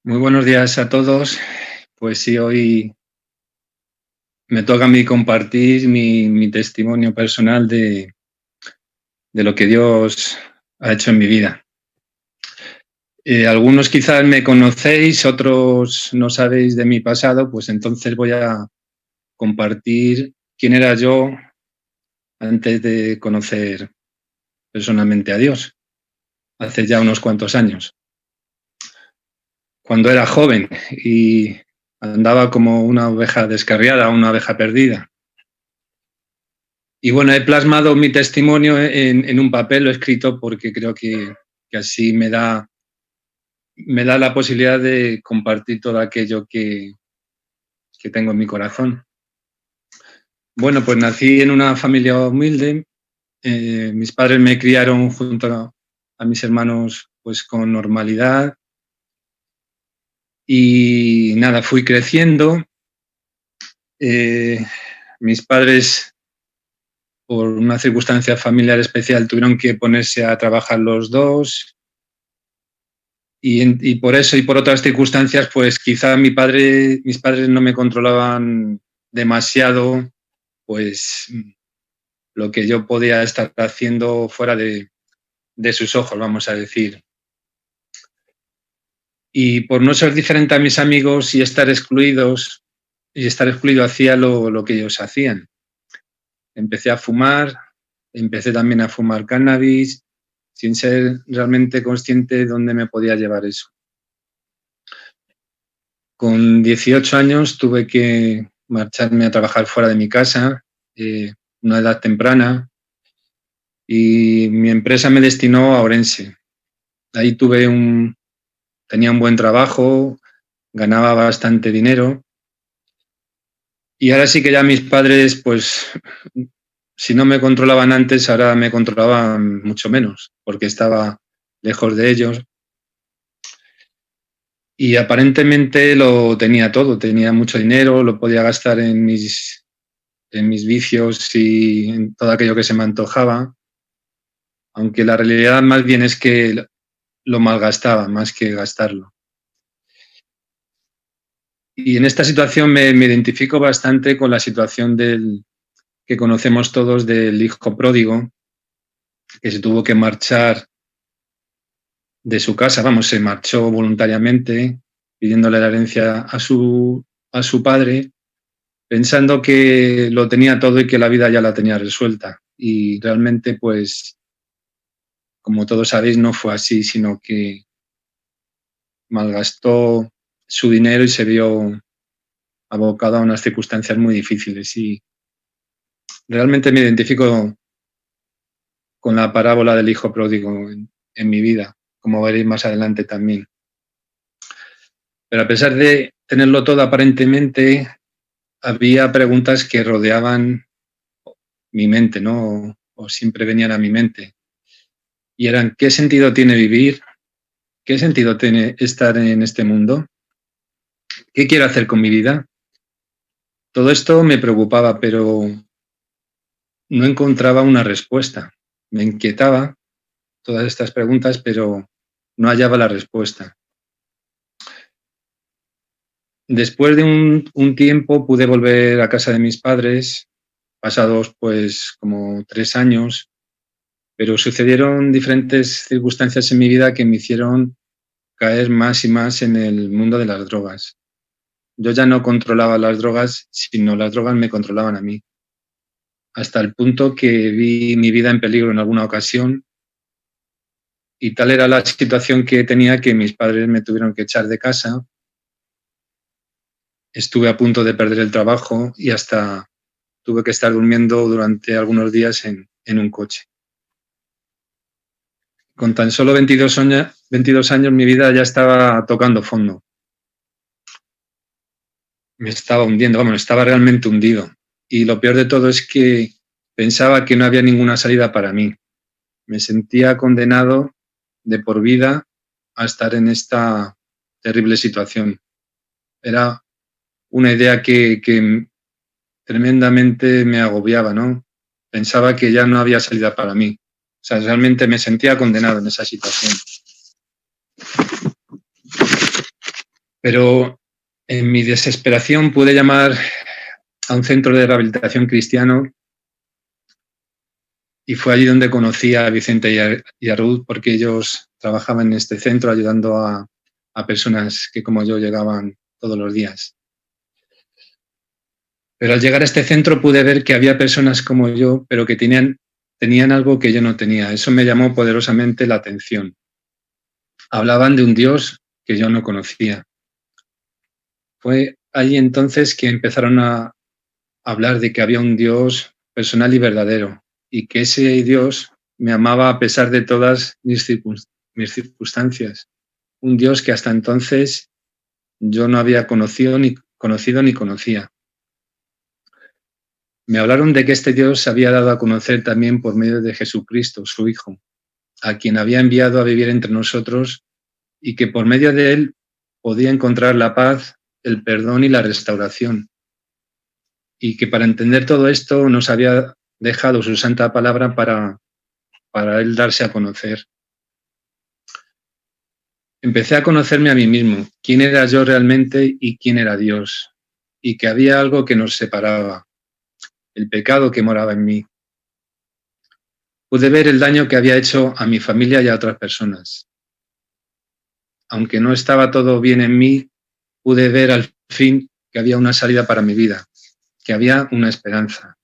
Muy buenos días a todos. Pues sí, hoy me toca a mí compartir mi testimonio personal de lo que Dios ha hecho en mi vida. Algunos quizás me conocéis, otros no sabéis de mi pasado, pues entonces voy a compartir quién era yo antes de conocer personalmente a Dios, hace ya unos cuantos años. Cuando era joven y andaba como una oveja descarriada, una oveja perdida. Y bueno, he plasmado mi testimonio en un papel, lo he escrito porque creo que así me da la posibilidad de compartir todo aquello que tengo en mi corazón. Bueno, pues nací en una familia humilde. Mis padres me criaron junto a mis hermanos pues con normalidad y nada, fui creciendo. Mis padres, por una circunstancia familiar especial, tuvieron que ponerse a trabajar los dos. Y por eso y por otras circunstancias, pues quizá mis padres no me controlaban demasiado, pues lo que yo podía estar haciendo fuera de sus ojos, vamos a decir. Y por no ser diferente a mis amigos y estar excluido, hacía lo que ellos hacían. Empecé a fumar, empecé también a fumar cannabis, sin ser realmente consciente de dónde me podía llevar eso. Con 18 años tuve que marcharme a trabajar fuera de mi casa, una edad temprana, y mi empresa me destinó a Orense. Ahí tenía un buen trabajo, ganaba bastante dinero, y ahora sí que ya mis padres, pues, si no me controlaban antes, ahora me controlaban mucho menos, porque estaba lejos de ellos. Y aparentemente lo tenía todo, tenía mucho dinero, lo podía gastar en mis vicios y en todo aquello que se me antojaba, aunque la realidad más bien es que lo malgastaba más que gastarlo. Y en esta situación me identifico bastante con la situación que conocemos todos del hijo pródigo, que se tuvo que marchar de su casa, vamos, se marchó voluntariamente pidiéndole la herencia a su padre, pensando que lo tenía todo y que la vida ya la tenía resuelta. Y realmente, pues, como todos sabéis, no fue así, sino que malgastó su dinero y se vio abocado a unas circunstancias muy difíciles. Y realmente me identifico con la parábola del hijo pródigo en mi vida, como veréis más adelante también. Pero a pesar de tenerlo todo aparentemente, había preguntas que rodeaban mi mente, ¿no? O siempre venían a mi mente. Y eran, ¿qué sentido tiene vivir? ¿Qué sentido tiene estar en este mundo? ¿Qué quiero hacer con mi vida? Todo esto me preocupaba, pero no encontraba una respuesta. Me inquietaba todas estas preguntas, pero no hallaba la respuesta. Después de un tiempo pude volver a casa de mis padres, pasados pues como 3 años, pero sucedieron diferentes circunstancias en mi vida que me hicieron caer más y más en el mundo de las drogas. Yo ya no controlaba las drogas, sino las drogas me controlaban a mí, hasta el punto que vi mi vida en peligro en alguna ocasión, y tal era la situación que tenía que mis padres me tuvieron que echar de casa. Estuve a punto de perder el trabajo y hasta tuve que estar durmiendo durante algunos días en un coche. Con tan solo 22 años mi vida ya estaba tocando fondo. Me estaba hundiendo, vamos, estaba realmente hundido. Y lo peor de todo es que pensaba que no había ninguna salida para mí. Me sentía condenado de por vida a estar en esta terrible situación. Era una idea que tremendamente me agobiaba, ¿no? Pensaba que ya no había salida para mí. O sea, realmente me sentía condenado en esa situación. Pero en mi desesperación pude llamar a un centro de rehabilitación cristiano y fue allí donde conocí a Vicente y a Ruth, porque ellos trabajaban en este centro ayudando a personas que como yo llegaban todos los días. Pero al llegar a este centro pude ver que había personas como yo, pero que tenían algo que yo no tenía. Eso me llamó poderosamente la atención. Hablaban de un Dios que yo no conocía. Fue allí entonces que empezaron a hablar de que había un Dios personal y verdadero, y que ese Dios me amaba a pesar de todas mis circunstancias. Un Dios que hasta entonces yo no había conocido ni conocía. Me hablaron de que este Dios se había dado a conocer también por medio de Jesucristo, su Hijo, a quien había enviado a vivir entre nosotros, y que por medio de él podía encontrar la paz, el perdón y la restauración. Y que para entender todo esto nos había dejado su santa palabra para él darse a conocer. Empecé a conocerme a mí mismo, quién era yo realmente y quién era Dios, y que había algo que nos separaba, el pecado que moraba en mí. Pude ver el daño que había hecho a mi familia y a otras personas. Aunque no estaba todo bien en mí, pude ver al fin que había una salida para mi vida, que había una esperanza.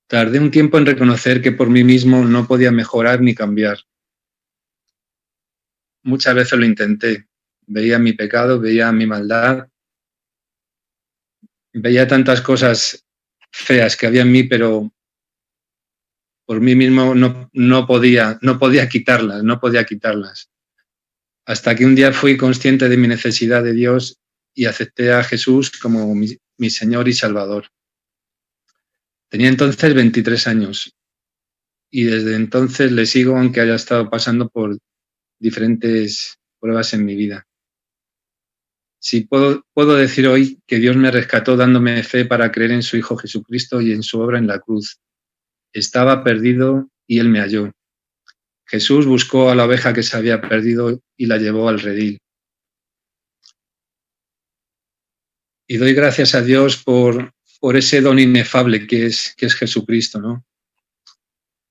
Tardé un tiempo en reconocer que por mí mismo no podía mejorar ni cambiar. Muchas veces lo intenté. Veía mi pecado, veía mi maldad, veía tantas cosas feas que había en mí, pero por mí mismo no podía quitarlas. Hasta que un día fui consciente de mi necesidad de Dios y acepté a Jesús como mi Señor y Salvador. Tenía entonces 23 años y desde entonces le sigo, aunque haya estado pasando por diferentes pruebas en mi vida. Sí, puedo decir hoy que Dios me rescató dándome fe para creer en su Hijo Jesucristo y en su obra en la cruz. Estaba perdido y Él me halló. Jesús buscó a la oveja que se había perdido y la llevó al redil. Y doy gracias a Dios por ese don inefable que es Jesucristo, ¿no?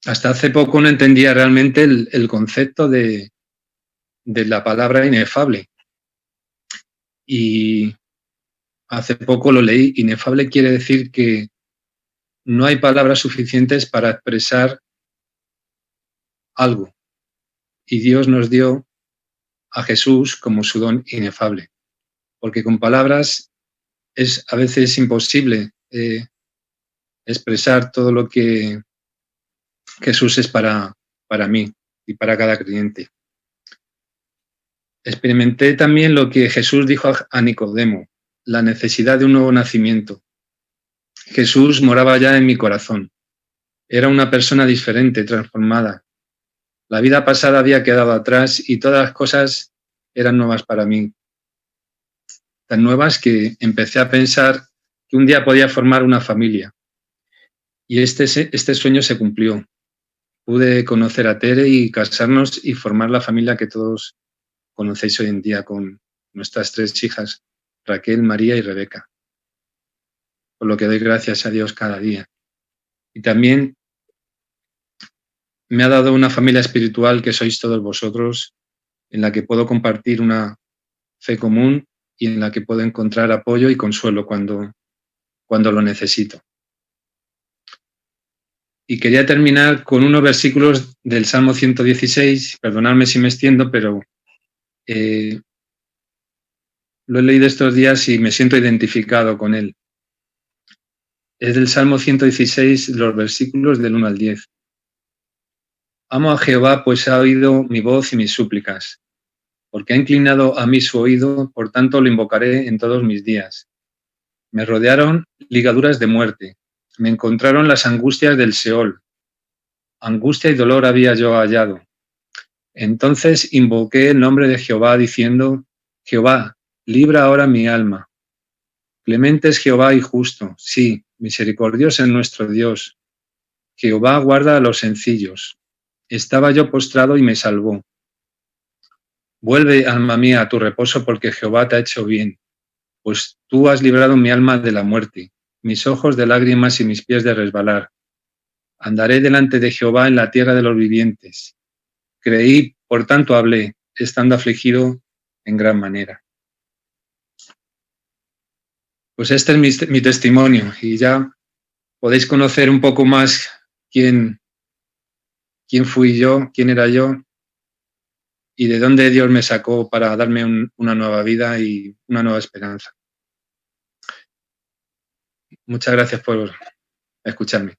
Hasta hace poco no entendía realmente el concepto de la palabra inefable. Y hace poco lo leí. Inefable quiere decir que no hay palabras suficientes para expresar algo. Y Dios nos dio a Jesús como su don inefable. Porque con palabras es a veces imposible expresar todo lo que Jesús es para mí y para cada creyente. Experimenté también lo que Jesús dijo a Nicodemo, la necesidad de un nuevo nacimiento. Jesús moraba ya en mi corazón. Era una persona diferente, transformada. La vida pasada había quedado atrás y todas las cosas eran nuevas para mí. Tan nuevas que empecé a pensar que un día podía formar una familia. Y este sueño se cumplió. Pude conocer a Tere y casarnos y formar la familia que todos conocéis hoy en día con nuestras 3 hijas, Raquel, María y Rebeca. Por lo que doy gracias a Dios cada día. Y también me ha dado una familia espiritual que sois todos vosotros, en la que puedo compartir una fe común y en la que puedo encontrar apoyo y consuelo cuando lo necesito. Y quería terminar con unos versículos del Salmo 116, perdonadme si me extiendo, pero lo he leído estos días y me siento identificado con él. Es del Salmo 116, los versículos del 1 al 10. Amo a Jehová, pues ha oído mi voz y mis súplicas, porque ha inclinado a mí su oído, por tanto lo invocaré en todos mis días. Me rodearon ligaduras de muerte, me encontraron las angustias del Seol. Angustia y dolor había yo hallado. Entonces invoqué el nombre de Jehová, diciendo: Jehová, libra ahora mi alma. Clemente es Jehová y justo, sí, misericordioso es nuestro Dios. Jehová guarda a los sencillos. Estaba yo postrado y me salvó. Vuelve, alma mía, a tu reposo, porque Jehová te ha hecho bien, pues tú has librado mi alma de la muerte, mis ojos de lágrimas y mis pies de resbalar. Andaré delante de Jehová en la tierra de los vivientes. Creí, por tanto hablé, estando afligido en gran manera. Pues este es mi testimonio, y ya podéis conocer un poco más quién fui yo, quién era yo, y de dónde Dios me sacó para darme una nueva vida y una nueva esperanza. Muchas gracias por escucharme.